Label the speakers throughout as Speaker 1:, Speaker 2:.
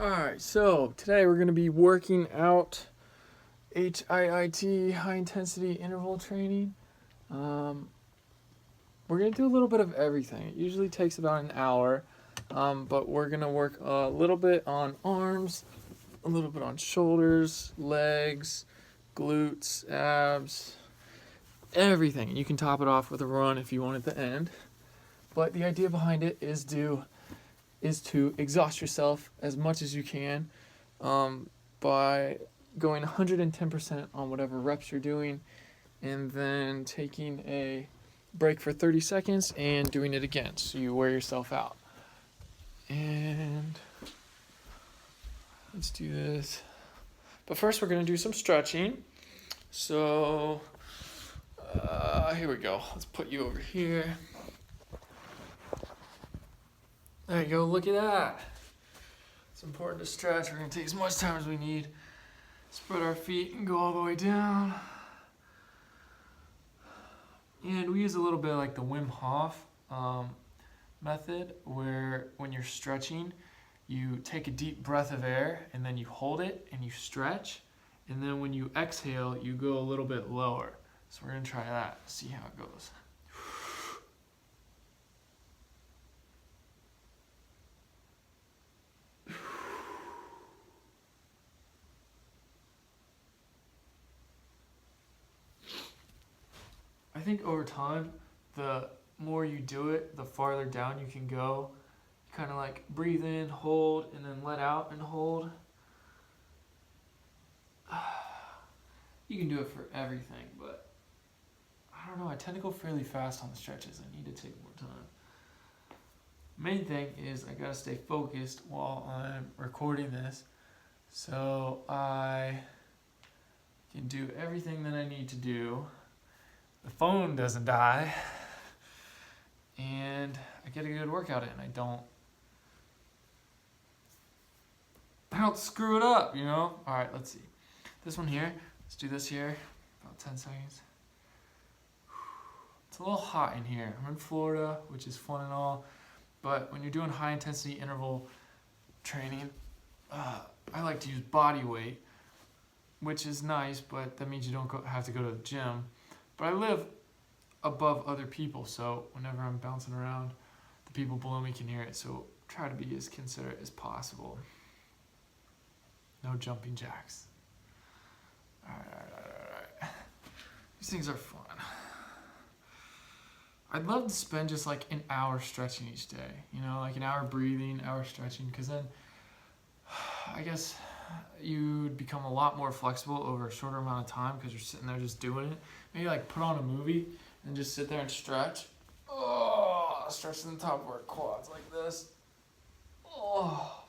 Speaker 1: Alright, so today we're going to be working out HIIT, high intensity interval training. We're going to do a little bit of everything. It usually takes about an hour, but we're going to work a little bit on arms, a little bit on shoulders, legs, glutes, abs, everything. You can top it off with a run if you want at the end. But the idea behind it is to exhaust yourself as much as you can by going 110% on whatever reps you're doing, and then taking a break for 30 seconds and doing it again, so you wear yourself out. And let's do this. But first we're going to do some stretching. So here we go. Let's put you over here. There you go, look at that. It's important to stretch. We're going to take as much time as we need. Spread our feet and go all the way down. And we use a little bit like the Wim Hof method, where when you're stretching, you take a deep breath of air and then you hold it and you stretch. And then when you exhale, you go a little bit lower. So we're going to try that, see how it goes. I think over time, the more you do it, the farther down you can go. You kind of like breathe in, hold, and then let out and hold. You can do it for everything, but I don't know, I tend to go fairly fast on the stretches. I need to take more time. Main thing is I gotta stay focused while I'm recording this, so I can do everything that I need to do. The phone doesn't die, and I get a good workout in. I don't screw it up, you know? All right, let's see. This one here, let's do this here, about 10 seconds. It's a little hot in here. I'm in Florida, which is fun and all, but when you're doing high intensity interval training, I like to use Bodyweight, which is nice, but that means you don't have to go to the gym. But I live above other people, so whenever I'm bouncing around, the people below me can hear it. So try to be as considerate as possible. No jumping jacks. All right. These things are fun. I'd love to spend just like an hour stretching each day. You know, like an hour breathing, hour stretching, because then I guess you'd become a lot more flexible over a shorter amount of time because you're sitting there just doing it. Maybe like put on a movie and just sit there and stretch. Oh, stretching the top of our quads like this. Oh,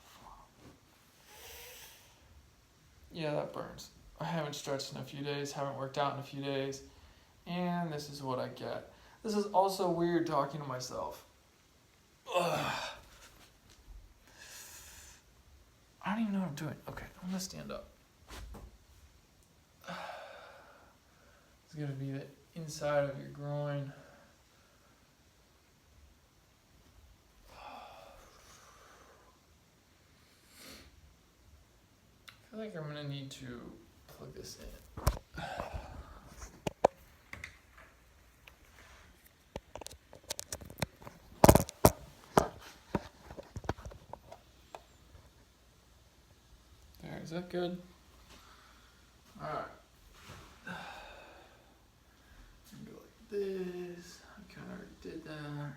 Speaker 1: yeah, that burns. I haven't stretched in a few days, haven't worked out in a few days, and this is what I get. This is also weird talking to myself. Ugh. I don't even know what I'm doing. Okay, I'm gonna stand up. It's gonna be the inside of your groin. I feel like I'm gonna need to plug this in. There, is that good? Alright. Go like this. I kind of already did that.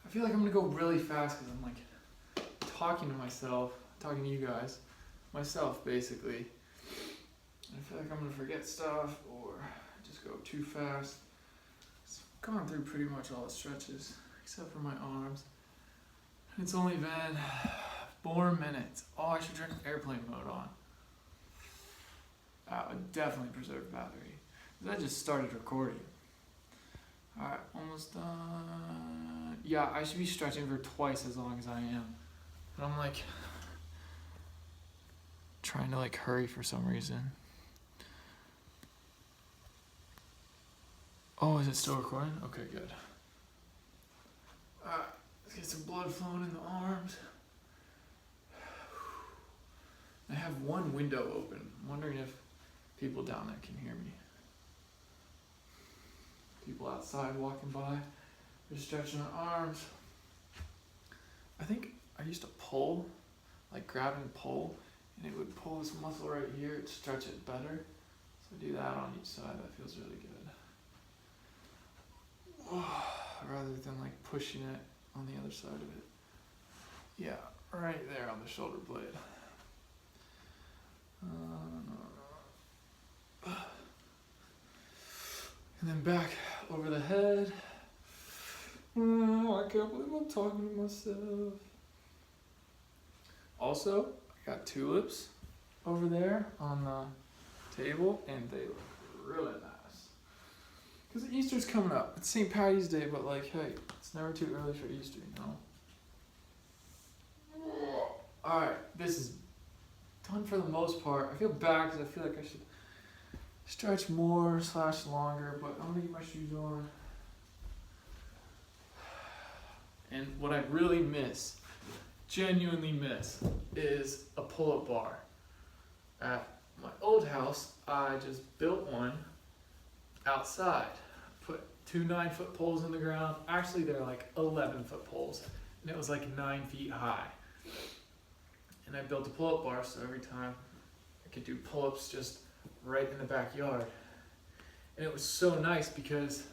Speaker 1: I feel like I'm gonna go really fast because I'm like talking to myself, talking to you guys, myself basically. And I feel like I'm gonna forget stuff or just go too fast. I've gone through pretty much all the stretches except for my arms. It's only been 4 minutes. Oh, I should turn airplane mode on. That would definitely preserve battery. I just started recording. Alright, almost done. Yeah, I should be stretching for twice as long as I am. But I'm like trying to like hurry for some reason. Oh, is it still recording? Okay, good. Alright, let's get some blood flowing in the arms. have one window open. I'm wondering if people down there can hear me. People outside walking by, they're stretching their arms. I think I used to pull, like grab and pull, and it would pull this muscle right here, it'd stretch it better. So do that on each side, that feels really good. Rather than like pushing it on the other side of it. Yeah, right there on the shoulder blade. And then back over the head. I can't believe I'm talking to myself. Also, I got tulips over there on the table, and they look really nice. Because Easter's coming up. It's St. Patty's Day, but like, hey, it's never too early for Easter, you know? Alright, this is done for the most part. I feel bad because I feel like I should stretch more / longer, but I'm gonna get my shoes on. And what I really miss, genuinely miss, is a pull-up bar. At my old house, I just built one outside. Put 2 9-foot poles in the ground. Actually, they're like 11-foot poles, and it was like 9 feet high. And I built a pull-up bar, so every time I could do pull-ups just right in the backyard. And it was so nice because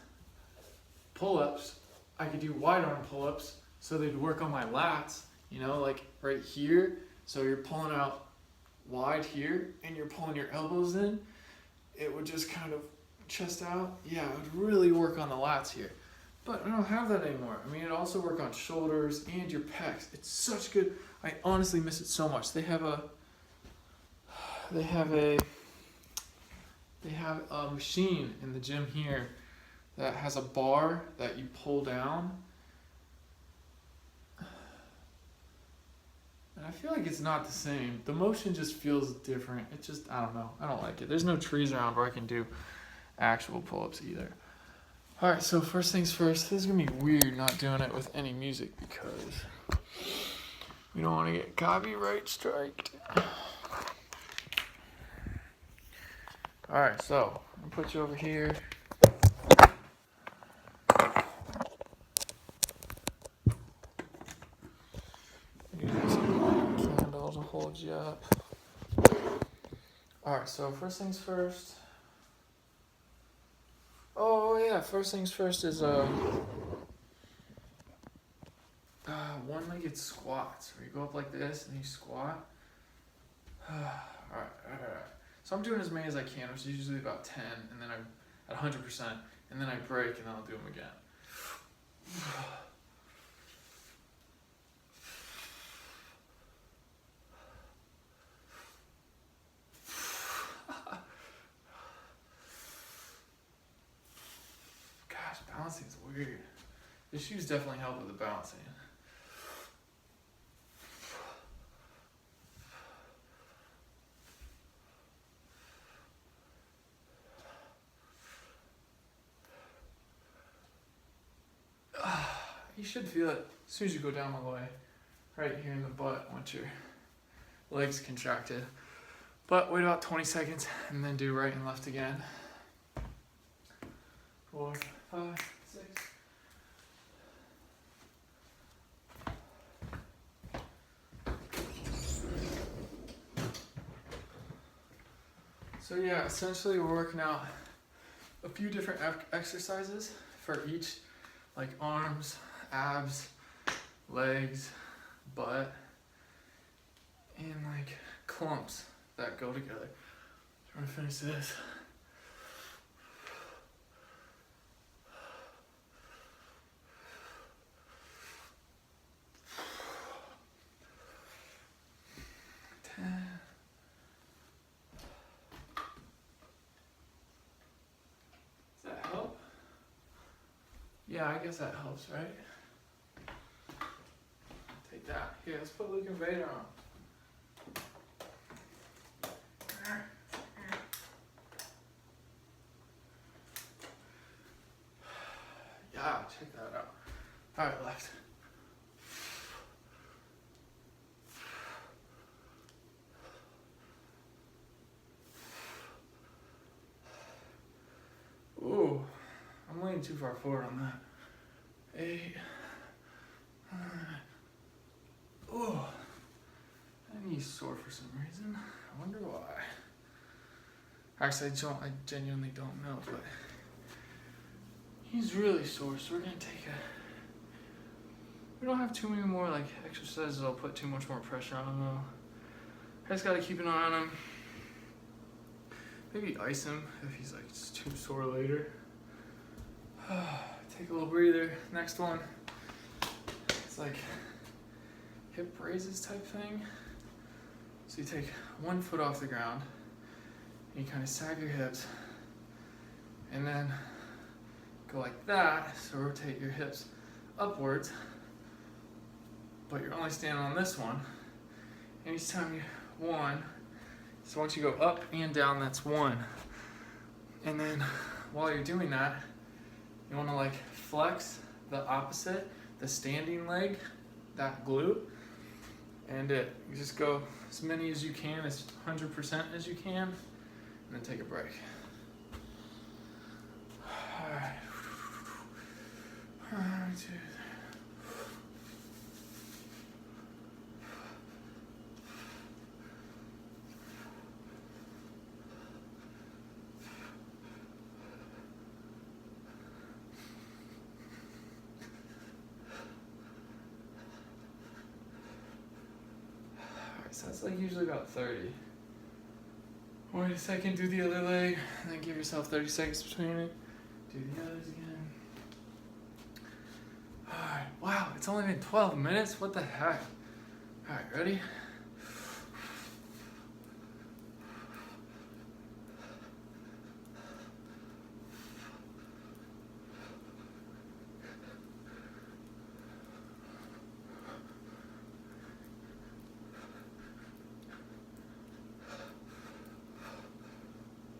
Speaker 1: pull-ups, I could do wide arm pull-ups, so they'd work on my lats, you know, like right here. So you're pulling out wide here, and you're pulling your elbows in. It would just kind of chest out. Yeah, it would really work on the lats here. But I don't have that anymore. I mean, it also work on shoulders and your pecs. It's such good. I honestly miss it so much. They have a machine in the gym here that has a bar that you pull down. And I feel like it's not the same. The motion just feels different. It just, I don't know. I don't like it. There's no trees around where I can do actual pull-ups either. Alright, so first things first, this is going to be weird not doing it with any music because we don't want to get copyright striked. Alright, so I'm going to put you over here. Use this candle to hold you up. Alright, so first things first. Oh yeah, first things first is one-legged squats, where you go up like this and you squat. Alright. So I'm doing as many as I can, which is usually about 10, and then I'm at 100%, and then I break, and then I'll do them again. Balancing is weird. The shoes definitely help with the balancing. You should feel it as soon as you go down all the way. Right here in the butt once your legs contracted. But wait about 20 seconds and then do right and left again. 4, 5, 6. So yeah, essentially we're working out a few different exercises for each, like arms, abs, legs, butt, and like clumps that go together. Trying to finish this. Yeah, I guess that helps, right? Take that. Here, let's put Luke and Vader on. Yeah, check that out. Alright, left. probably too far forward on that. 8, 9. Oh, my knee's sore for some reason. I wonder why. Actually, I genuinely don't know, but he's really sore, so we're gonna take we don't have too many more like exercises that'll put too much more pressure on him though. I just gotta keep an eye on him. Maybe ice him if he's like just too sore later. Take a little breather. Next one. It's like hip raises type thing. So you take one foot off the ground and you kind of sag your hips and then go like that. So rotate your hips upwards, but you're only standing on this one. And each time you one, so once you go up and down, that's one. And then while you're doing that, you want to like flex the opposite, the standing leg, that glute, and you just go as many as you can, as 100% as you can, and then take a break. All right. 1, 2, 3. So that's like usually about 30. Wait a second, do the other leg, and then give yourself 30 seconds between it. Do the others again. Alright, wow, it's only been 12 minutes? What the heck? Alright, ready?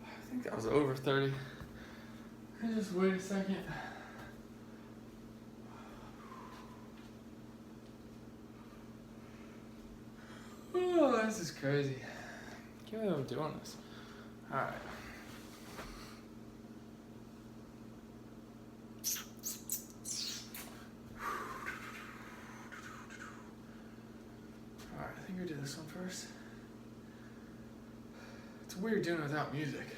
Speaker 1: I think that was over 30. Just wait a second. Oh, this is crazy. I can't believe I'm doing this. Alright. Alright, I think we do this one first. It's weird doing it without music.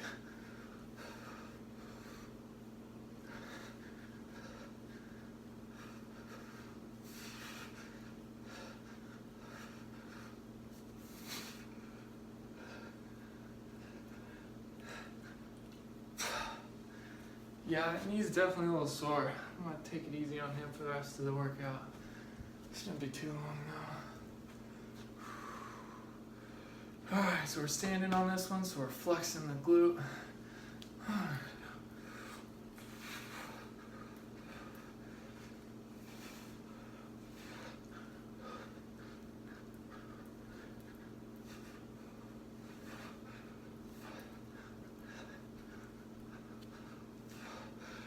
Speaker 1: Yeah, knee's definitely a little sore. I'm gonna take it easy on him for the rest of the workout. This shouldn't be too long though. Alright, so we're standing on this one, so we're flexing the glute.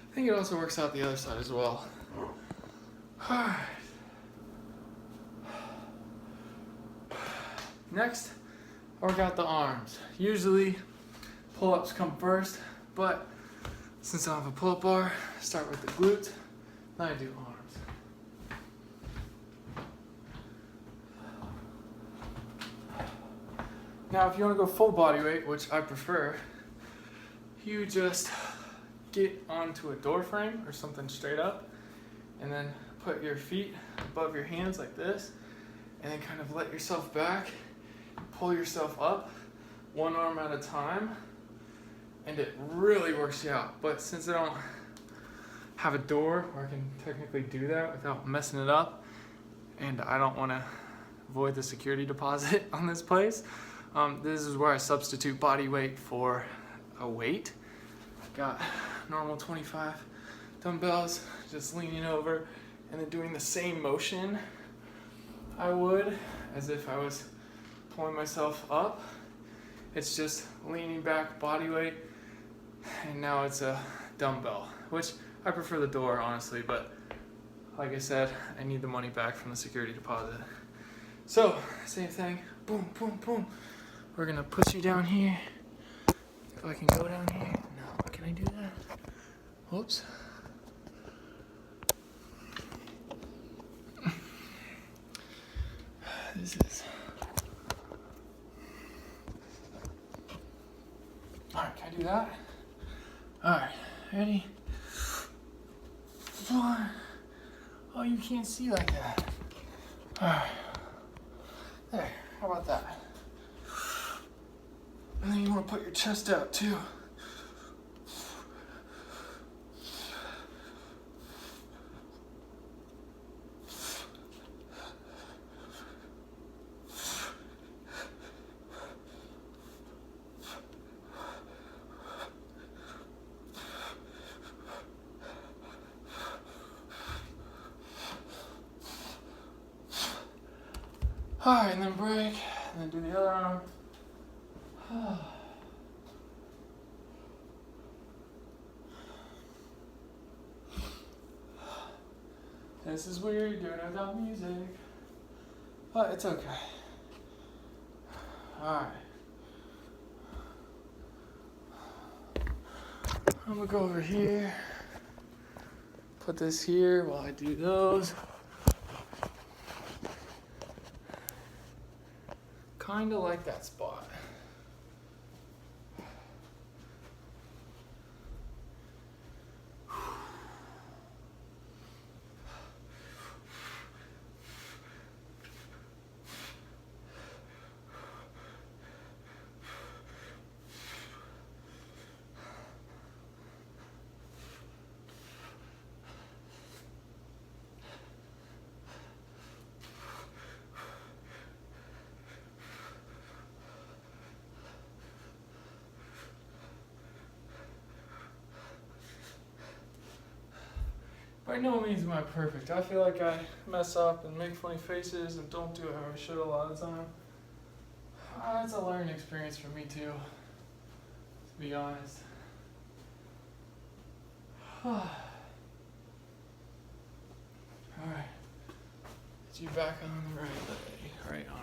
Speaker 1: I think it also works out the other side as well. Alright. Next, I work out the arms. Usually, pull-ups come first, but since I don't have a pull-up bar, I start with the glute, then I do arms. Now, if you want to go full body weight, which I prefer, you just get onto a door frame or something straight up, and then put your feet above your hands like this, and then kind of let yourself back, pull yourself up, one arm at a time, and it really works you out. But since I don't have a door where I can technically do that without messing it up, and I don't want to avoid the security deposit on this place, this is where I substitute body weight for a weight. Got normal 25 dumbbells, just leaning over and then doing the same motion I would as if I was pulling myself up. It's just leaning back, body weight, and now it's a dumbbell, which I prefer the door honestly, but like I said, I need the money back from the security deposit. So, same thing, boom, boom, boom. We're gonna put you down here. If I can go down here. No, can I do that? Whoops. this is. Alright, can I do that? Alright, ready? 1. Oh, you can't see like that. Alright. There, how about that? And then you want to put your chest out too. Alright, and then break, and then do the other arm. This is weird, doing it without music, but it's okay. Alright. I'm gonna go over here, put this here while I do those. Kinda like that spot. By no means am I perfect. I feel like I mess up and make funny faces and don't do it how I should a lot of the time. It's a learning experience for me too, to be honest. Alright. Get you back on the right leg, right arm.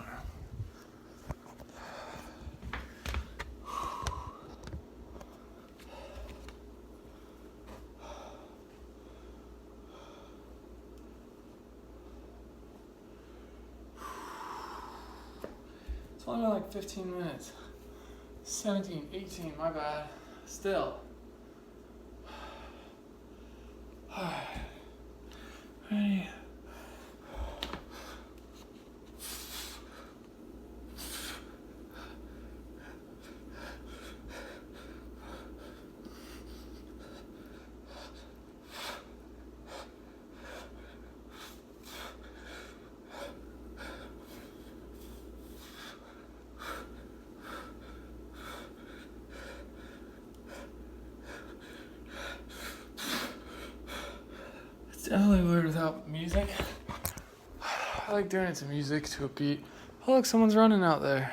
Speaker 1: It's only been like 15 minutes. 17, 18, my bad. Still. Ready? It's definitely weird without music. I like doing it to music, to a beat. Oh look, someone's running out there.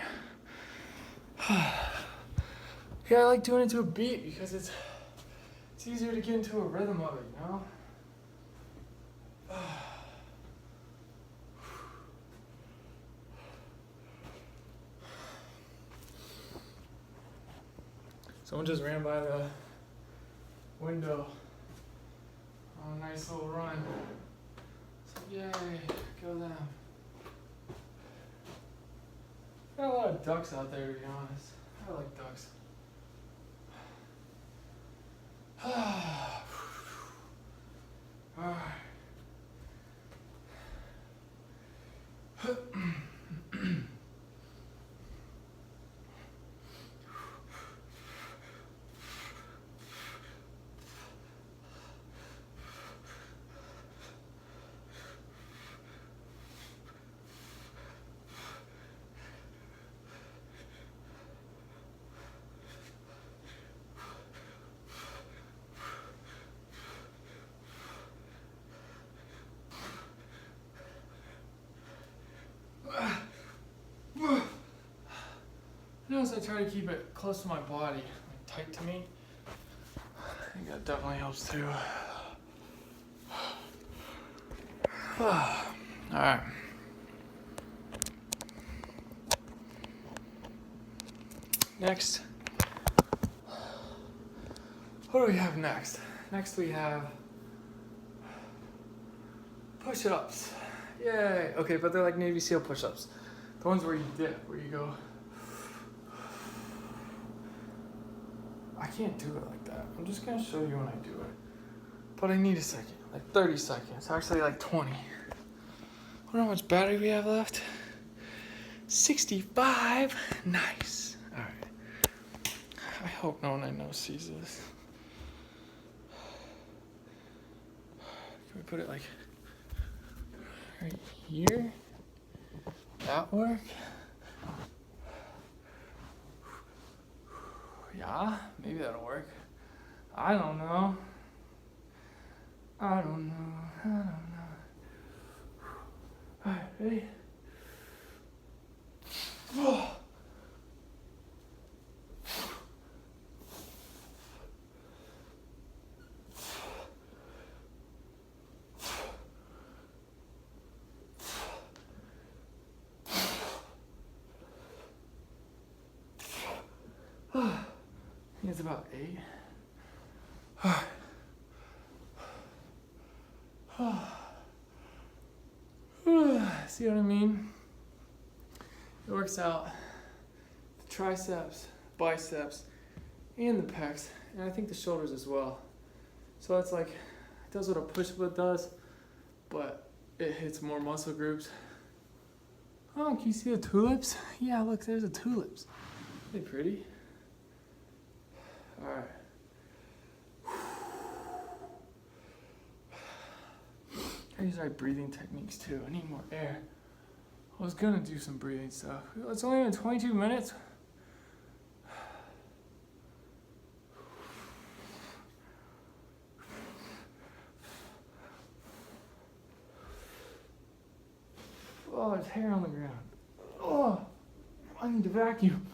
Speaker 1: Yeah, I like doing it to a beat because it's easier to get into a rhythm of it, you know? Someone just ran by the window on a nice little run. So yay, go them. Got a lot of ducks out there, to be honest. I like ducks. Alright. Notice I try to keep it close to my body, like tight to me. I think that definitely helps too. Alright. Next. What do we have next? Next we have push-ups. Yay! Okay, but they're like Navy SEAL push-ups. The ones where you dip, where you go. I can't do it like that. I'm just gonna show you when I do it. But I need a second, like 30 seconds, actually like 20. I wonder how much battery we have left. 65, nice. All right. I hope no one I know sees this. Can we put it like right here? That work? Yeah, maybe that'll work. I don't know. I don't know. Alright, ready? Oh. I think it's about 8. See what I mean? It works out the triceps, biceps, and the pecs, and I think the shoulders as well. So it's like, it does what a push-up does, but it hits more muscle groups. Oh, can you see the tulips? Yeah, look, there's the tulips. They're pretty. All right. I use right breathing techniques too. I need more air. I was gonna do some breathing stuff. It's only been 22 minutes. Oh, there's hair on the ground. Oh, I need to vacuum.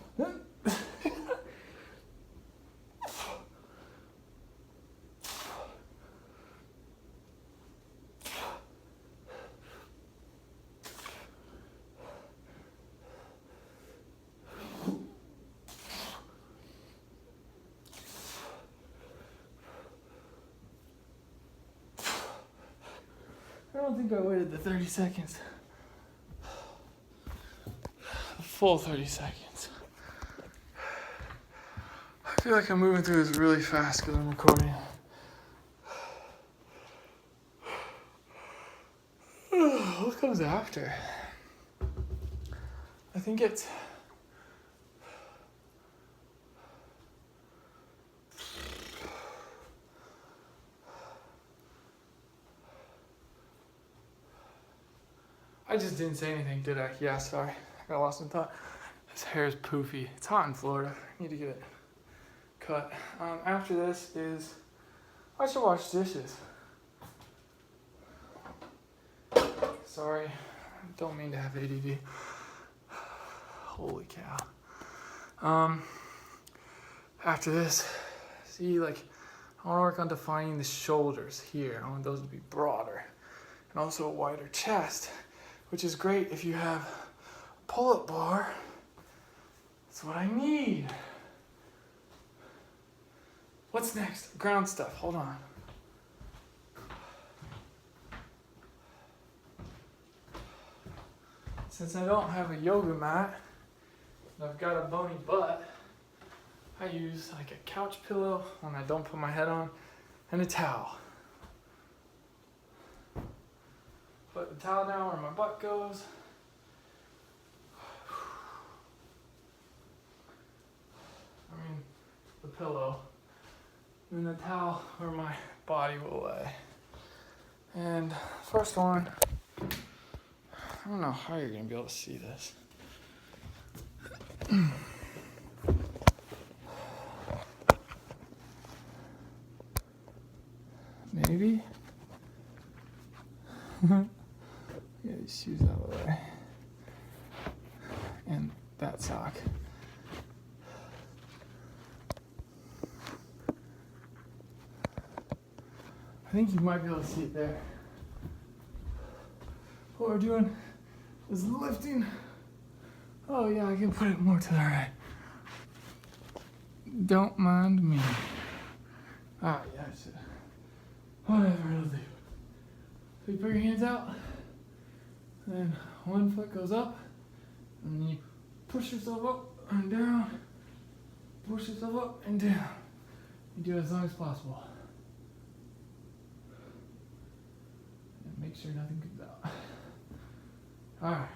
Speaker 1: I don't think I waited the 30 seconds. A full 30 seconds. I feel like I'm moving through this really fast because I'm recording. What comes after? I think it's... I just didn't say anything, did I? Yeah, sorry. I got lost in thought. This hair is poofy. It's hot in Florida. I need to get it cut. After this is... I should wash dishes. Sorry. Don't mean to have ADD. Holy cow. After this, see, like, I want to work on defining the shoulders here. I want those to be broader. And also a wider chest, which is great if you have a pull-up bar. That's what I need. What's next? Ground stuff. Hold on. Since I don't have a yoga mat, and I've got a bony butt, I use like a couch pillow when I don't put my head on, and a towel. Put the towel down where my butt goes. I mean, the pillow. And the towel where my body will lay. And first one, I don't know how you're gonna be able to see this. Maybe? Get these shoes out of the way. And that sock. I think you might be able to see it there. What we're doing is lifting. Oh yeah, I can put it more to the right. Don't mind me. Ah, yeah, I should. Whatever, it'll do. So you put your hands out, and then one foot goes up, And then you push yourself up and down, push yourself up and down. You do it as long as possible. And make sure nothing comes out. All right.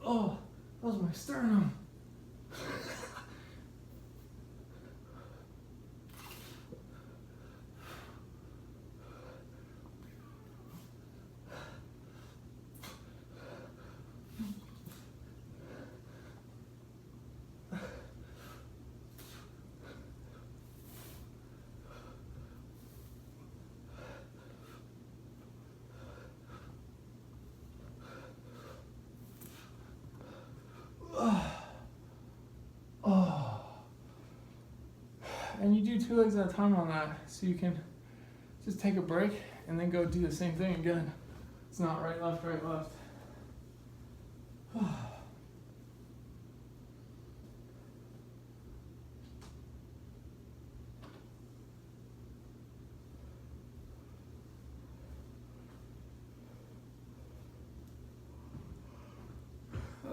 Speaker 1: Oh, that was my sternum. Oh. And you do 2 legs at a time on that, so you can just take a break and then go do the same thing again. It's not right, left, right, left.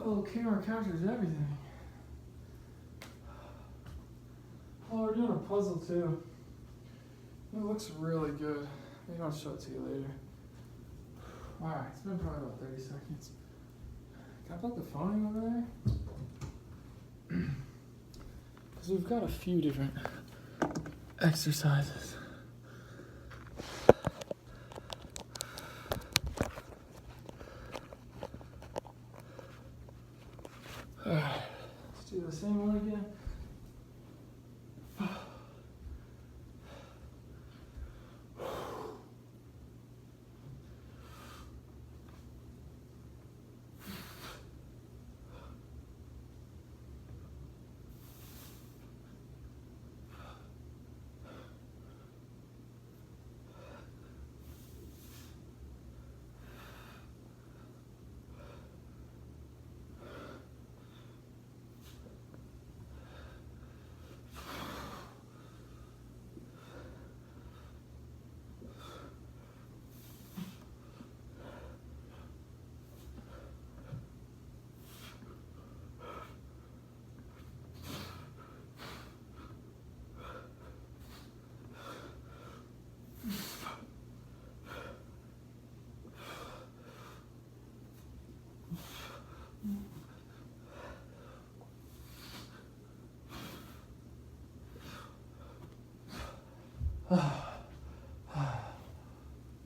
Speaker 1: Oh, camera captures everything. Oh, we're doing a puzzle too. It looks really good. Maybe I'll show it to you later. Alright, it's been probably about 30 seconds. Can I put the phone over there? Because we've got a few different exercises. Alright, let's do the same one again.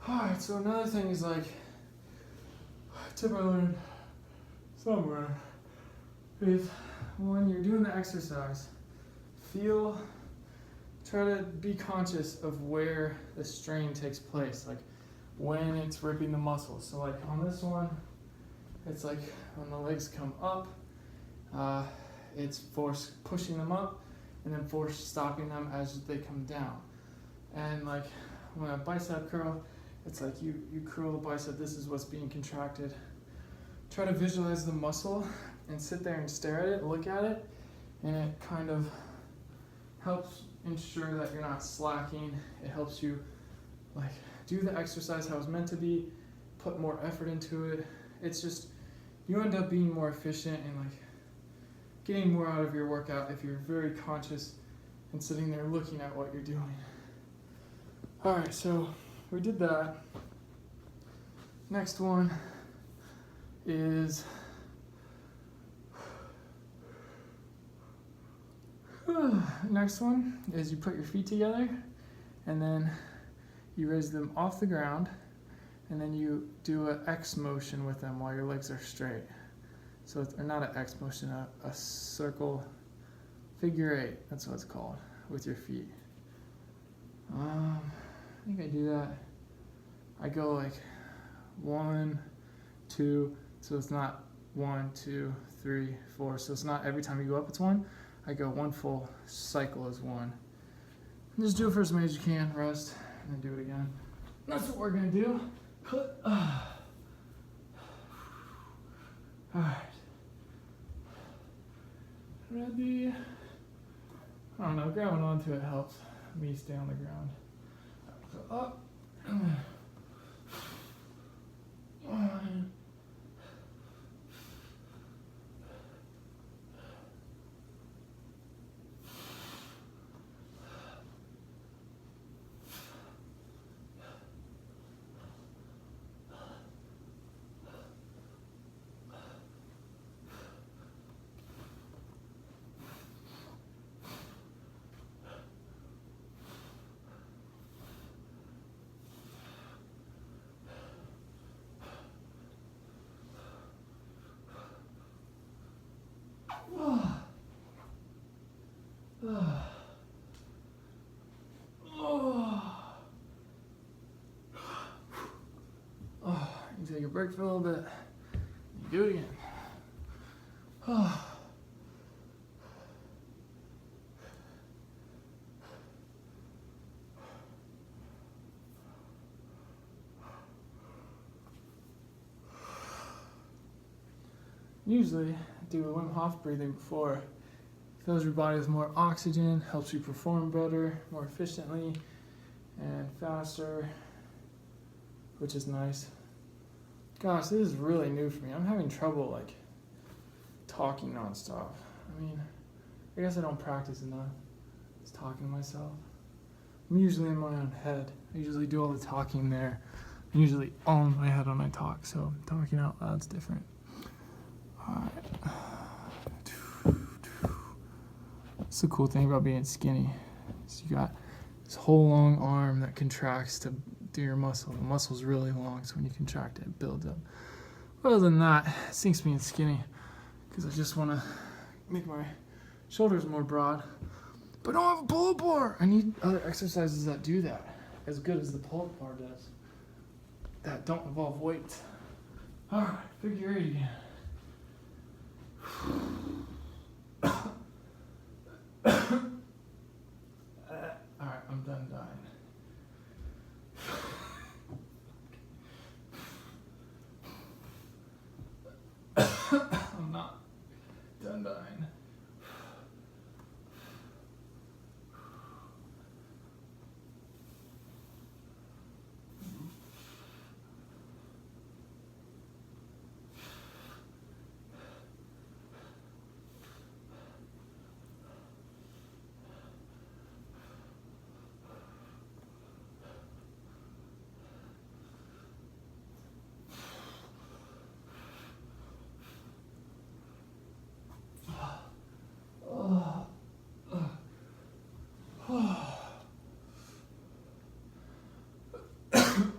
Speaker 1: Alright, so another thing is like, a tip I learned somewhere is when you're doing the exercise, try to be conscious of where the strain takes place, like when it's ripping the muscles. So like on this one, it's like when the legs come up, it's force pushing them up and then force stopping them as they come down. And like when a bicep curl, it's like you curl the bicep, this is what's being contracted. Try to visualize the muscle and sit there and stare at it, look at it, and it kind of helps ensure that you're not slacking. It helps you like do the exercise how it's meant to be, put more effort into it. It's just, you end up being more efficient and like getting more out of your workout if you're very conscious and sitting there looking at what you're doing. Alright, so we did that. Next one is you put your feet together and then you raise them off the ground and then you do an X motion with them while your legs are straight. So it's, or not an X motion, a circle, figure 8, that's what it's called, with your feet. I think I do that. I go like 1, 2, so it's not 1, 2, 3, 4. So it's not every time you go up it's 1. I go one full cycle as one. And just do it for as many as you can, rest, and then do it again. And that's what we're gonna do. Alright. Ready? I don't know, grabbing onto it helps me stay on the ground. So up. One. You take a break for a little bit. You do it again. Usually, do a Wim Hof breathing before. Fills your body with more oxygen, helps you perform better, more efficiently, and faster, which is nice. Gosh, this is really new for me. I'm having trouble like talking nonstop. I mean, I guess I don't practice enough. Just talking to myself. I'm usually in my own head. I usually do all the talking there. I'm usually all in my head when I talk, so talking out loud's different. Alright. That's the cool thing about being skinny. Is you got this whole long arm that contracts to do your muscle. The muscle's really long, so when you contract it, it builds up. But other than that, it stinks being skinny because I just want to make my shoulders more broad. But I don't have a pull-up bar. I need other exercises that do that as good as the pull-up bar does. That don't involve weights. Alright, figure 8 again. Alright, I'm done dying. I'm not done dying.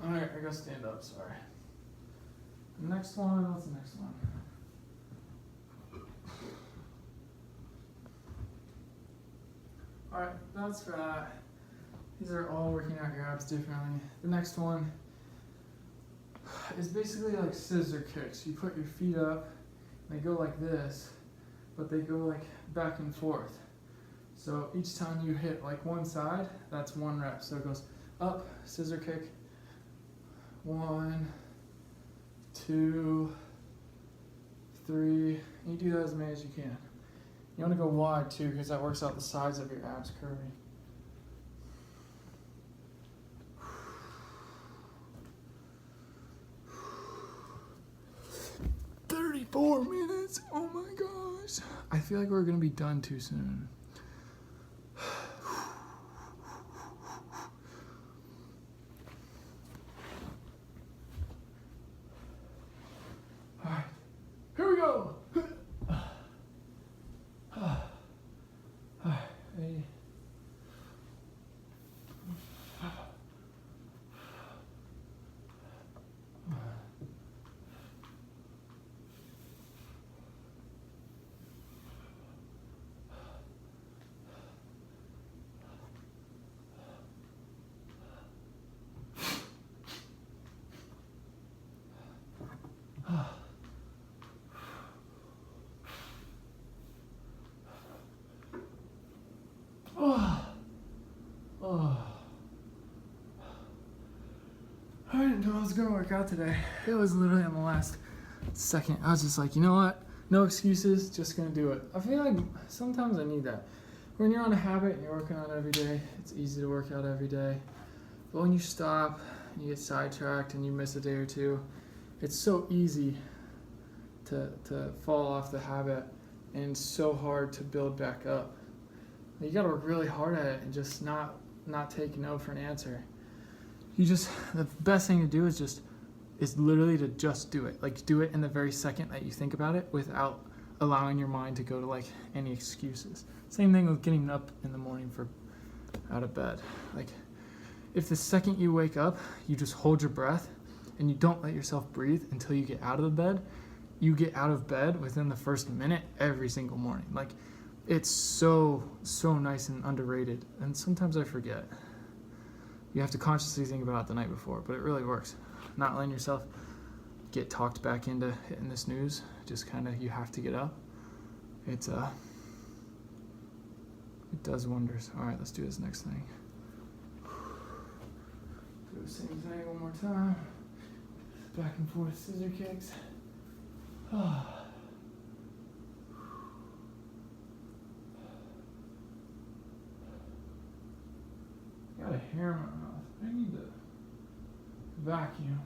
Speaker 1: Alright, I gotta stand up, sorry. Next one, what's the next one? Alright, that's for that. These are all working out your abs differently. The next one is basically like scissor kicks. You put your feet up, and they go like this, but they go like back and forth. So each time you hit like one side, that's one rep. So it goes up, scissor kick, 1, 2, 3. And you do that as many as you can. You want to go wide too, because that works out the sides of your abs curving. "34 minutes, oh my gosh. I feel like we're gonna be done too soon. Alright, here we go. Ready? didn't know I was gonna work out today. It was literally on the last second. I was just like, you know what? No excuses, just gonna do it. I feel like sometimes I need that. When you're on a habit and you're working out every day, it's easy to work out every day. But when you stop and you get sidetracked and you miss a day or two, it's so easy to fall off the habit and so hard to build back up. You gotta work really hard at it and just not take no for an answer. The best thing to do is literally to just do it. Like, do it in the very second that you think about it without allowing your mind to go to like any excuses. Same thing with getting up in the morning out of bed. Like, if the second you wake up, you just hold your breath and you don't let yourself breathe until you get out of the bed, you get out of bed within the first minute every single morning. Like, it's so nice and underrated. And sometimes I forget. You have to consciously think about it the night before, but it really works. Not letting yourself get talked back into hitting the snooze. Just kind of, you have to get up. It does wonders. All right, let's do this next thing. Do the same thing one more time. Back and forth scissor kicks. Got a hair in my mouth. I need to vacuum.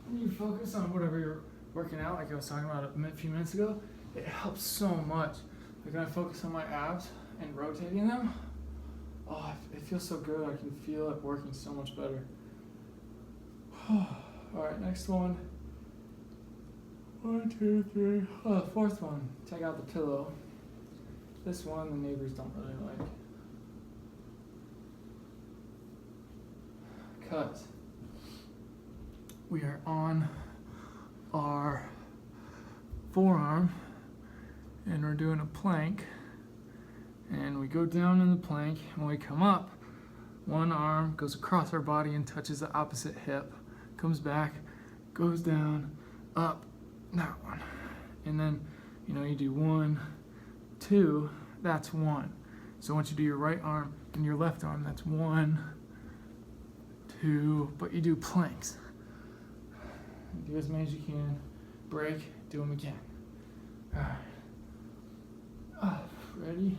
Speaker 1: When you focus on whatever you're working out, like I was talking about a few minutes ago, it helps so much. Like when I focus on my abs and rotating them, it feels so good. I can feel it working so much better. All right, next one. 1, 2, 3. Oh, the fourth one. Take out the pillow. This one the neighbors don't really like. Cut. We are on our forearm and we're doing a plank, and we go down in the plank, and when we come up, one arm goes across our body and touches the opposite hip, comes back, goes down, up, that one, and then you do 1, 2, that's 1. So once you do your right arm and your left arm, that's 1, 2, but you do planks. Do as many as you can. Break. Do them again. All right. Ready?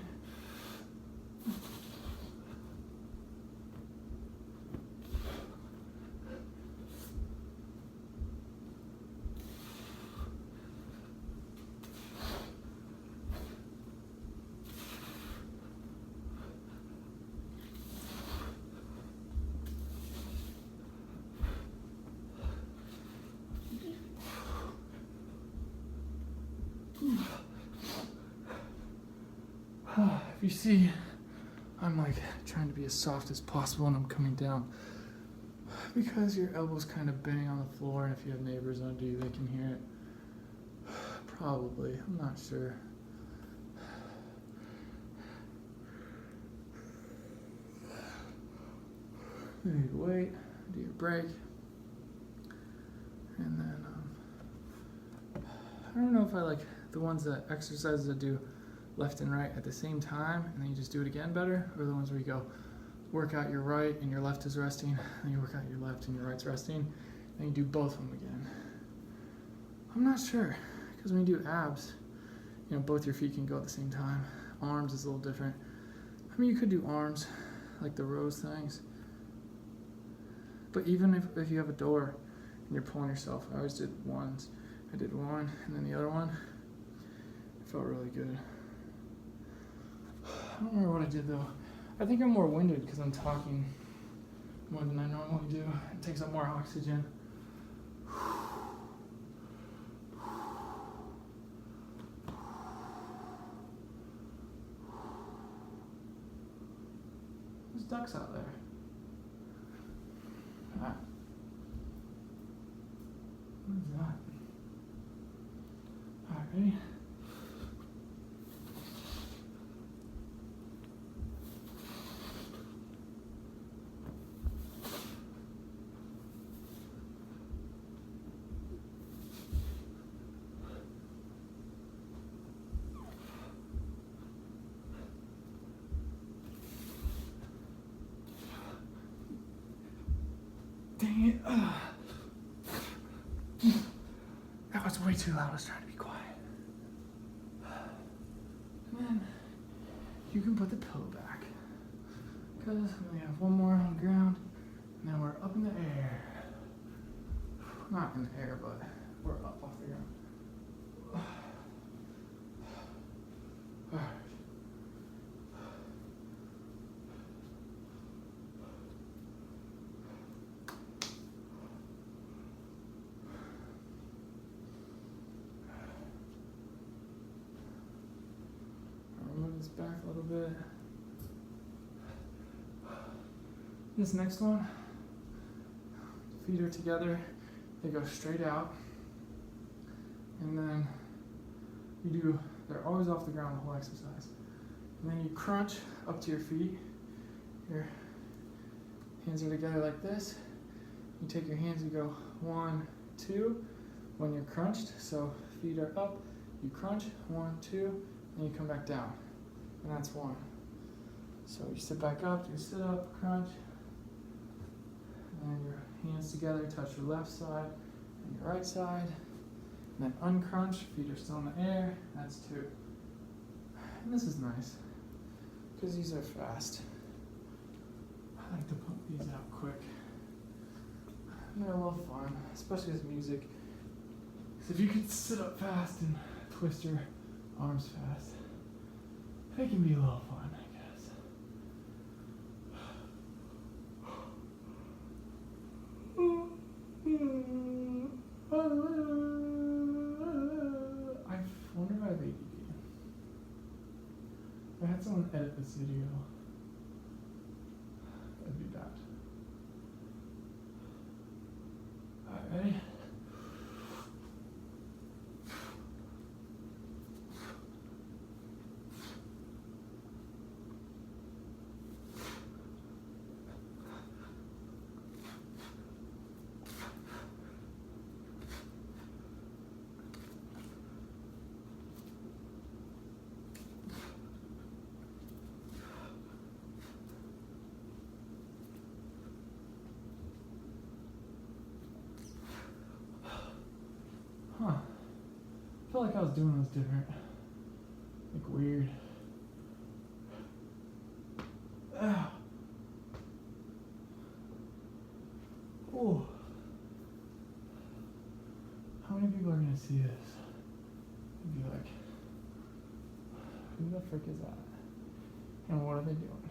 Speaker 1: If you see, I'm like trying to be as soft as possible and I'm coming down because your elbows kind of bang on the floor, and if you have neighbors under you, they can hear it. Probably, I'm not sure. You need to wait, do your break, and then I don't know if I like the ones that exercises that do left and right at the same time, and then you just do it again better, or the ones where you go work out your right and your left is resting, and you work out your left and your right's resting, and you do both of them again. I'm not sure, because when you do abs, both your feet can go at the same time. Arms is a little different. I mean, you could do arms, like the rows things, but even if you have a door and you're pulling yourself, I always did ones. I did one, and then the other one. It felt really good. I don't remember what I did though. I think I'm more winded because I'm talking more than I normally do. It takes up more oxygen. ducks out there. Ah. What is that? Alright, ready? Dang it. That was way too loud. I was trying to be quiet. And then you can put the pillow back. Because we have one more on the ground. And then we're up in the air. Not in the air, but we're up off the ground. Alright. Move this back a little bit. This next one, feet are together, they go straight out, and then they're always off the ground the whole exercise. And then you crunch up to your feet. Your hands are together like this. You take your hands, you go 1, 2 when you're crunched. So feet are up, you crunch, 1, 2, and you come back down. And that's 1. So you sit back up, do a sit up, crunch, and then your hands together, touch your left side and your right side, and then uncrunch, feet are still in the air, that's 2. And this is nice, because these are fast. I like to pump these out quick. And they're a little fun, especially with music. Because if you can sit up fast and twist your arms fast, it can be a little fun, I guess. I wonder if I have ADD. If I had someone edit this video, that'd be bad. Alright, ready? Huh. I felt like I was doing those different. Like weird. Ah. Oh. How many people are gonna see this? And be like, who the frick is that? And what are they doing?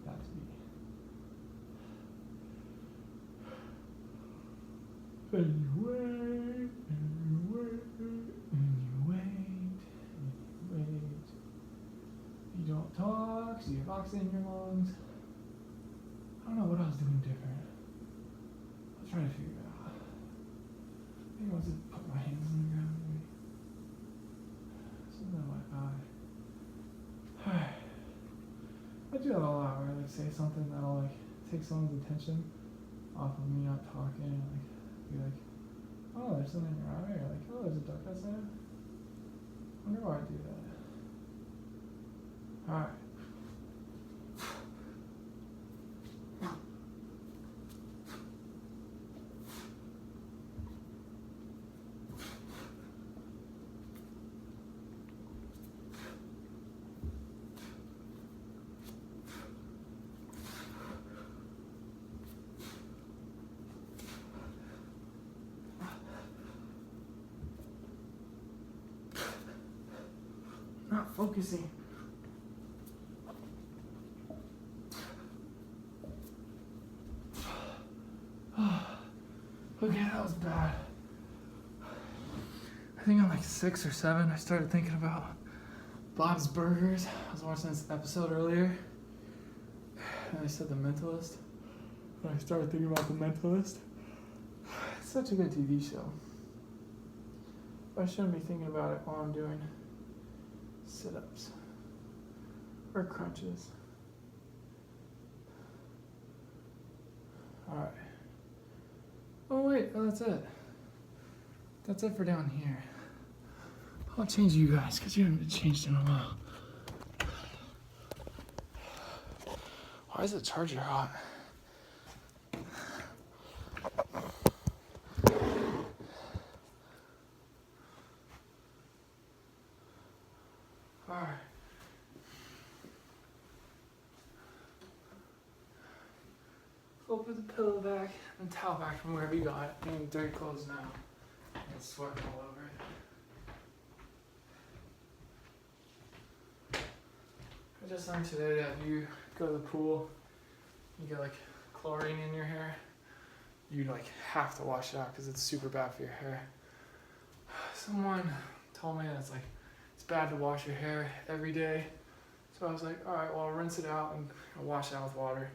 Speaker 1: That's me. And you wait, and you wait, and you wait, and you wait. You don't talk, so you have oxygen in your lungs. I don't know what I was doing different. I'll try to figure it out. Maybe I was to put my hands on the ground, maybe. Something in my eye. Alright. I do that a lot where I like say something that'll like take someone's attention off of me not talking, like be like, oh, there's something in your eye, or like, oh, there's a duck outside. I wonder why I do that. Alright. Not focusing. Okay, that was bad. I think I'm like 6 or 7. I started thinking about Bob's Burgers. I was watching this episode earlier. And I said The Mentalist. When I started thinking about The Mentalist, it's such a good TV show. I shouldn't be thinking about it while I'm doing sit-ups or crunches. Alright. Oh wait, that's it. That's it for down here. I'll change you guys because you haven't been changed in a while. Why is the charger hot? Alright. Go put the pillow back and towel back from wherever you got it. And dirty clothes now. And sweating all over it. I just learned today that if you go to the pool, you get like chlorine in your hair, you like have to wash it out because it's super bad for your hair. Someone told me that it's bad to wash your hair every day. So I was like, alright, well I'll rinse it out and I'll wash it out with water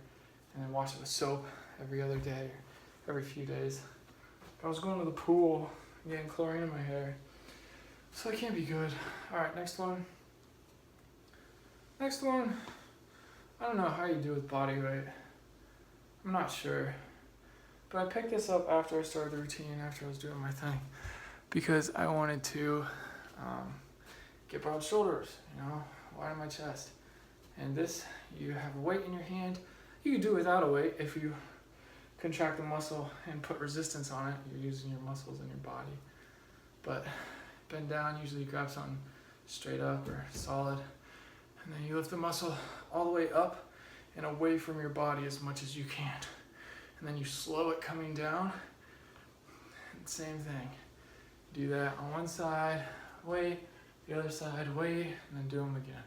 Speaker 1: and then wash it with soap every other day, every few days. But I was going to the pool and getting chlorine in my hair. So it can't be good. Alright, next one. Next one, I don't know how you do with body weight. I'm not sure. But I picked this up after I started the routine, after I was doing my thing. Because I wanted to get broad shoulders, widen my chest. And this, you have a weight in your hand. You can do it without a weight if you contract the muscle and put resistance on it. You're using your muscles in your body. But bend down, usually grab something straight up or solid. And then you lift the muscle all the way up and away from your body as much as you can. And then you slow it coming down. And same thing. Do that on one side, wait, the other side, wait, and then do them again.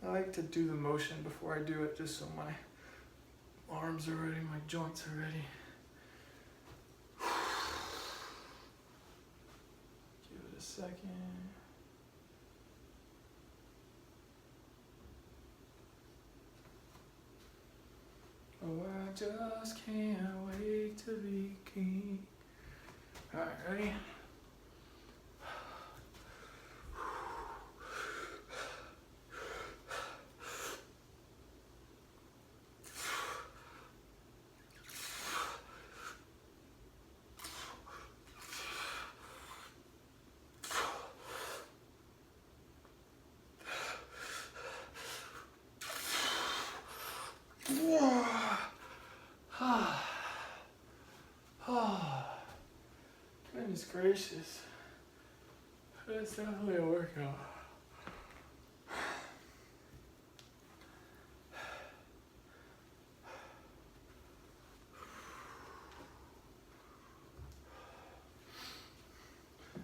Speaker 1: I like to do the motion before I do it just so my arms are ready, my joints are ready. Give it a second. Oh, I just can't wait to be king. Alright, ready? Goodness gracious. That's definitely a workout.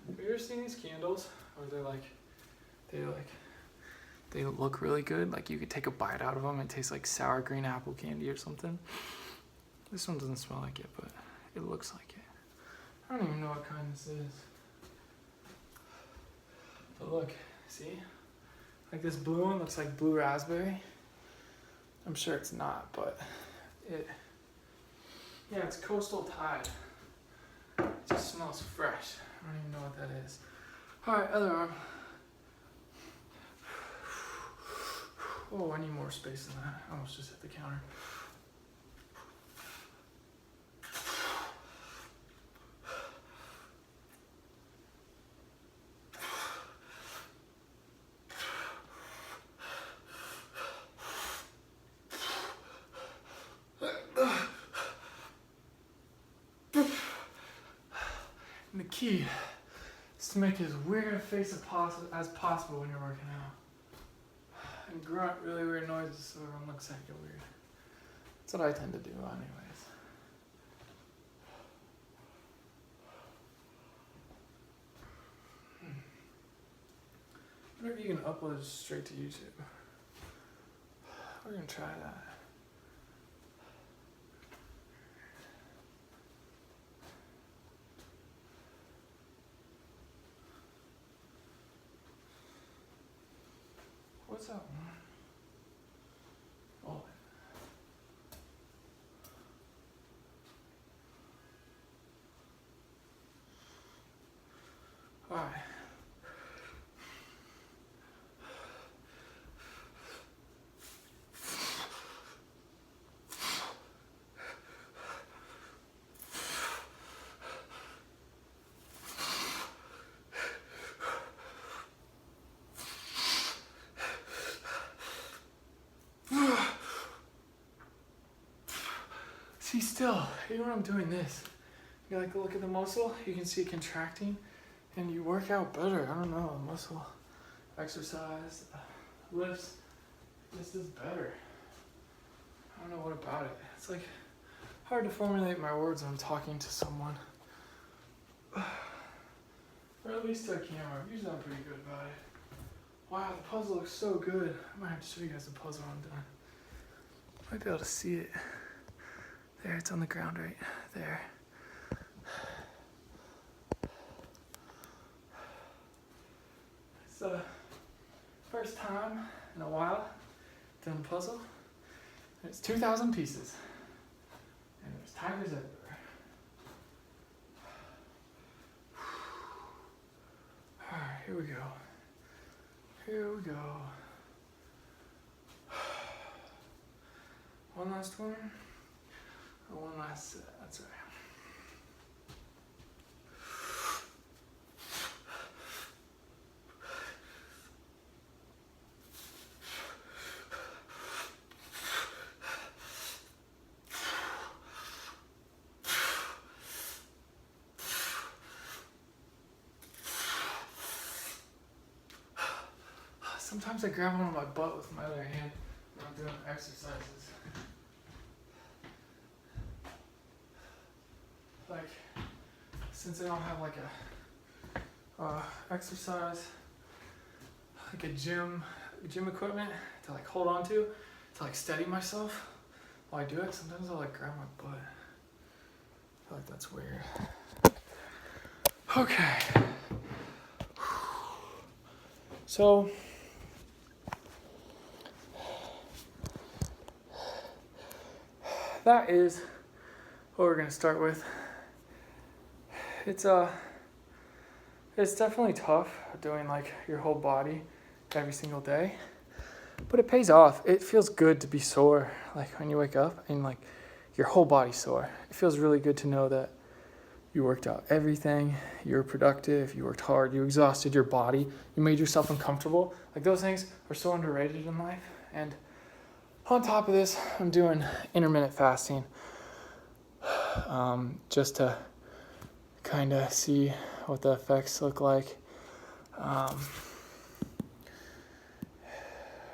Speaker 1: Have you ever seen these candles? Or they look really good. Like you could take a bite out of them and it tastes like sour green apple candy or something. This one doesn't smell like it, but it looks like it. I don't even know what kind this is. But look, see? Like this blue one looks like blue raspberry. I'm sure it's not, but yeah, it's Coastal Tide. It just smells fresh. I don't even know what that is. Alright, other arm. Oh, I need more space than that. I almost just hit the counter. And the key is to make as weird a face as possible when you're working out. And grunt really weird noises so everyone looks like you're weird. That's what I tend to do anyways. I wonder if you can upload straight to YouTube. We're gonna try that. What's up, man? See still, even when I'm doing this, you like look at the muscle, you can see it contracting, and you work out better. I don't know, muscle exercise, lifts, this is better. I don't know what about it. It's like hard to formulate my words when I'm talking to someone. Or at least to a camera. Usually I'm pretty good about it. Wow, the puzzle looks so good. I might have to show you guys the puzzle when I'm done. Might be able to see it. There, it's on the ground right there. It's the first time in a while doing a puzzle. It's 2,000 pieces. And there's tigers everywhere. Alright, here we go. Here we go. One last one. Or one last set. That's right. Sometimes I grab onto my butt with my other hand when I'm doing exercises. Like, since I don't have like a exercise, like a gym equipment to like hold on to like steady myself while I do it, sometimes I'll like grab my butt. I feel like that's weird. Okay. So, that is what we're gonna start with. It's definitely tough doing like your whole body every single day, but it pays off. It feels good to be sore, like when you wake up and like your whole body's sore. It feels really good to know that you worked out everything, you were productive, you worked hard, you exhausted your body, you made yourself uncomfortable. Like those things are so underrated in life. And on top of this, I'm doing intermittent fasting, just to kind of see what the effects look like.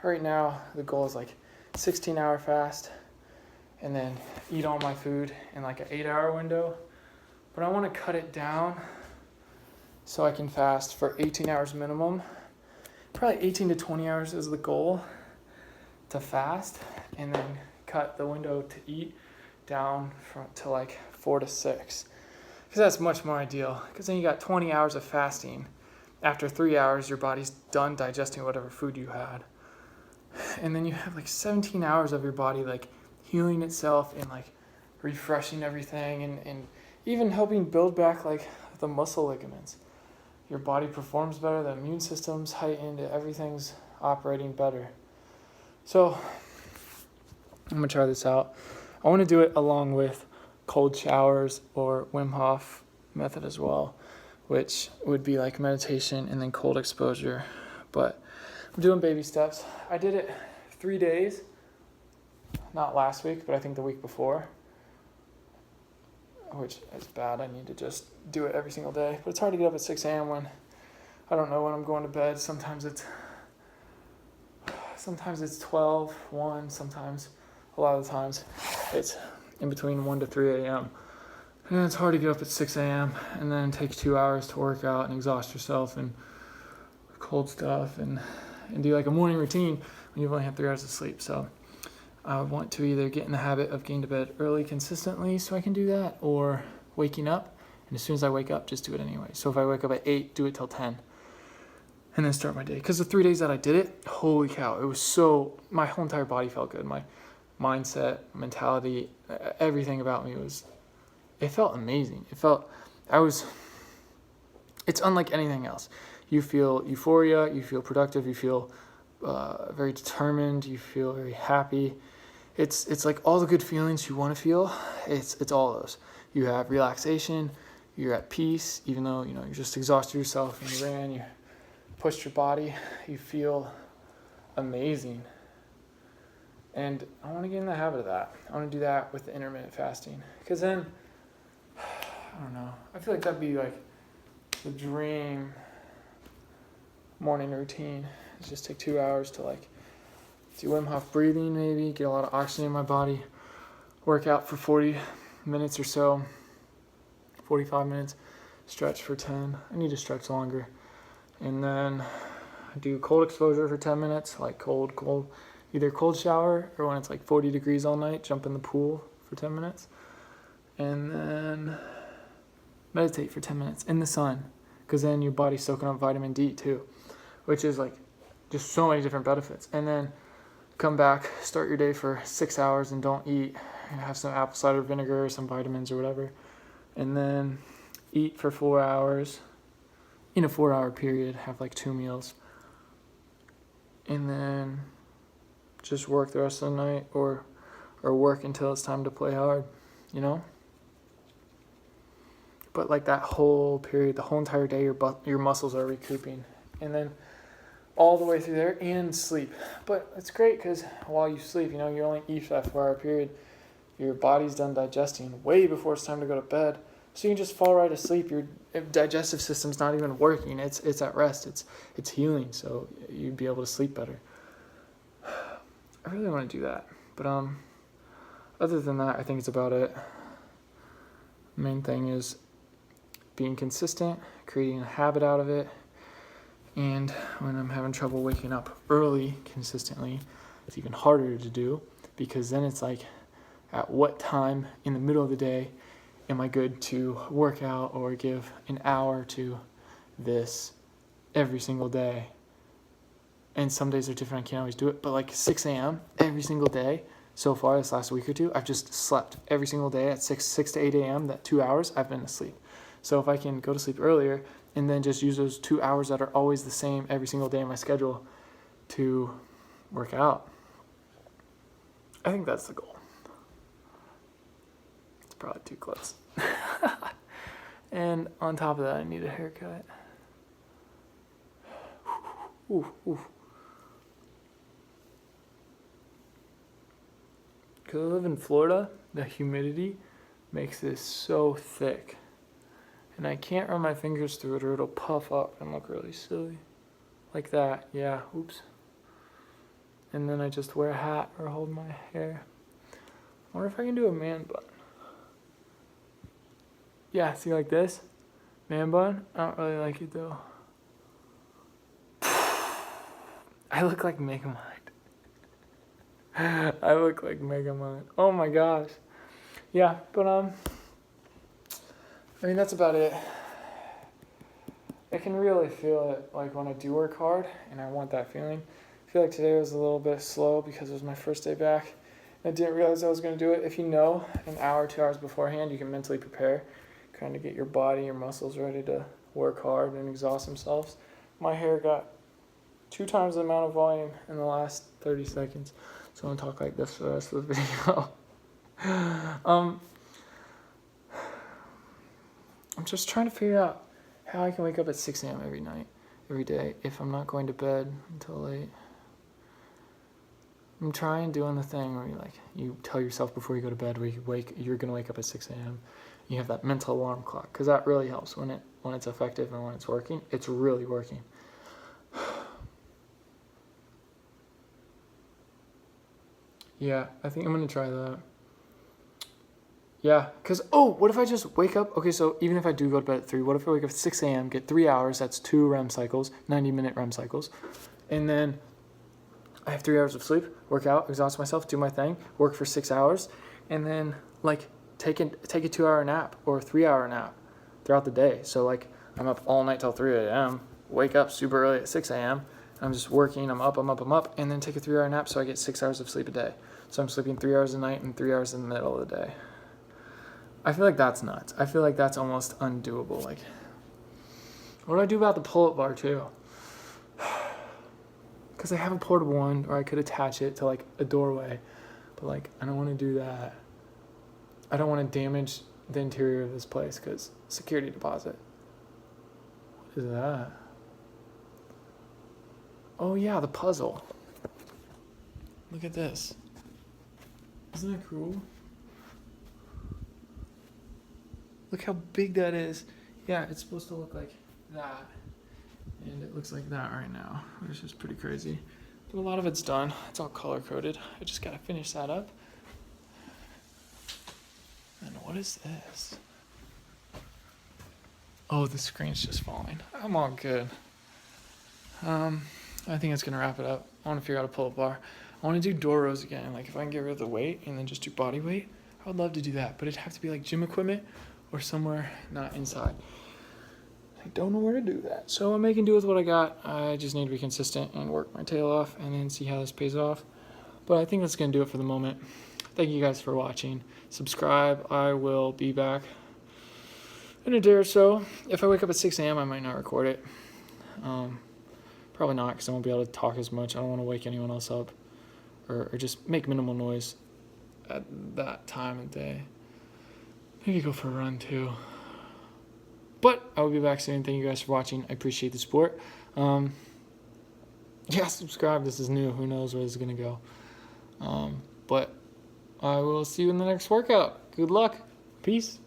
Speaker 1: Right now, the goal is like 16-hour fast, and then eat all my food in like an 8-hour window. But I want to cut it down so I can fast for 18 hours minimum. Probably 18 to 20 hours is the goal to fast, and then cut the window to eat down to like 4 to 6. Because that's much more ideal. Because then you got 20 hours of fasting. After 3 hours, your body's done digesting whatever food you had. And then you have like 17 hours of your body like healing itself and like refreshing everything and even helping build back like the muscle ligaments. Your body performs better, the immune system's heightened, everything's operating better. So I'm gonna try this out. I want to do it along with cold showers or Wim Hof method as well, which would be like meditation and then cold exposure. But I'm doing baby steps. I did it 3 days, not last week, but I think the week before, which is bad. I need to just do it every single day. But it's hard to get up at 6 a.m. when I don't know when I'm going to bed. Sometimes it's 12, 1, sometimes a lot of the times it's in between 1 to 3 a.m. And it's hard to get up at 6 a.m. and then take 2 hours to work out and exhaust yourself and cold stuff and do like a morning routine when you've only had 3 hours of sleep. So I want to either get in the habit of getting to bed early consistently so I can do that, or waking up, and as soon as I wake up, just do it anyway. So if I wake up at 8, do it till 10, and then start my day. Because the 3 days that I did it, holy cow, it was so, my whole entire body felt good. My mindset, mentality, everything about me it felt amazing. It's unlike anything else. You feel euphoria, you feel productive, you feel very determined, you feel very happy. It's like all the good feelings you want to feel. It's all those. You have relaxation, you're at peace, even though you just exhausted yourself and you ran, you pushed your body, you feel amazing. And I want to get in the habit of that. I want to do that with the intermittent fasting. Because then, I don't know, I feel like that'd be like the dream morning routine. It's just take 2 hours to like do Wim Hof breathing maybe, get a lot of oxygen in my body, work out for 40 minutes or so, 45 minutes, stretch for 10. I need to stretch longer. And then do cold exposure for 10 minutes, like cold, either cold shower or when it's like 40 degrees all night, jump in the pool for 10 minutes. And then meditate for 10 minutes in the sun, because then your body's soaking up vitamin D too, which is like just so many different benefits. And then come back, start your day for 6 hours and don't eat. Have some apple cider vinegar, some vitamins or whatever. And then eat for 4 hours. In a 4-hour period, have like 2 meals. And then just work the rest of the night or work until it's time to play hard, you know? But like that whole period, the whole entire day, your muscles are recouping. And then all the way through there and sleep. But it's great because while you sleep, you know, you only eat for that 4-hour period. Your body's done digesting way before it's time to go to bed. So you can just fall right asleep. Your digestive system's not even working. It's at rest. It's healing. So you'd be able to sleep better. I really want to do that. But other than that, I think it's about it. Main thing is being consistent, creating a habit out of it. And when I'm having trouble waking up early consistently, it's even harder to do, because then it's like, at what time in the middle of the day am I good to work out or give an hour to this every single day? And some days are different, I can't always do it, but like 6 a.m. every single day so far this last week or two, I've just slept every single day at 6 to 8 a.m. That 2 hours I've been asleep. So if I can go to sleep earlier and then just use those 2 hours that are always the same every single day in my schedule to work out, I think that's the goal. It's probably too close. And on top of that, I need a haircut. Ooh. Because I live in Florida, the humidity makes this so thick. And I can't run my fingers through it or it'll puff up and look really silly. Like that, yeah, oops. And then I just wear a hat or hold my hair. I wonder if I can do a man bun. Yeah, see, like this? Man bun? I don't really like it though. I look like Megamind. I look like Megamind. Oh my gosh. Yeah, but I mean, that's about it. I can really feel it, like when I do work hard, and I want that feeling. I feel like today was a little bit slow because it was my first day back. I didn't realize I was going to do it. If you know, an hour, 2 hours beforehand, you can mentally prepare, kind of get your body, your muscles ready to work hard and exhaust themselves. My hair got 2 times the amount of volume in the last 30 seconds. So I'm going to talk like this for the rest of the video. I'm just trying to figure out how I can wake up at 6 a.m. every day, if I'm not going to bed until late. I'm trying doing the thing where you tell yourself before you go to bed where you're going to wake up at 6 a.m. You have that mental alarm clock, because that really helps when it's effective and when it's working. It's really working. Yeah, I think I'm going to try that. Yeah, because, what if I just wake up? Okay, so even if I do go to bed at 3, what if I wake up at 6 a.m., get 3 hours, that's 2 REM cycles, 90-minute REM cycles, and then I have 3 hours of sleep, work out, exhaust myself, do my thing, work for 6 hours, and then, take a 2-hour nap or a 3-hour nap throughout the day. So, I'm up all night till 3 a.m., wake up super early at 6 a.m., I'm just working, I'm up, and then take a 3-hour nap so I get 6 hours of sleep a day. So I'm sleeping 3 hours a night and 3 hours in the middle of the day. I feel like that's nuts. I feel like that's almost undoable. What do I do about the pull-up bar too? Because I have a portable one, or I could attach it to a doorway, but I don't want to do that. I don't want to damage the interior of this place because security deposit. What is that? Oh yeah, the puzzle. Look at this. Isn't that cool? Look how big that is. Yeah, it's supposed to look like that. And it looks like that right now, which is pretty crazy. But a lot of it's done. It's all color-coded. I just gotta finish that up. And what is this? Oh, the screen's just falling. I'm all good. I think it's gonna wrap it up. I wanna figure out a pull-up bar. I wanna do door rows again. Like if I can get rid of the weight and then just do body weight, I would love to do that. But it'd have to be like gym equipment or somewhere not inside. I don't know where to do that. So I'm making do with what I got. I just need to be consistent and work my tail off and then see how this pays off. But I think that's gonna do it for the moment. Thank you guys for watching. Subscribe. I will be back in a day or so. If I wake up at 6 a.m., I might not record it. Probably not, because I won't be able to talk as much. I don't want to wake anyone else up or just make minimal noise at that time of day. Maybe go for a run too. But I will be back soon. Thank you guys for watching. I appreciate the support. Yeah, subscribe. This is new. Who knows where this is going to go. But I will see you in the next workout. Good luck. Peace.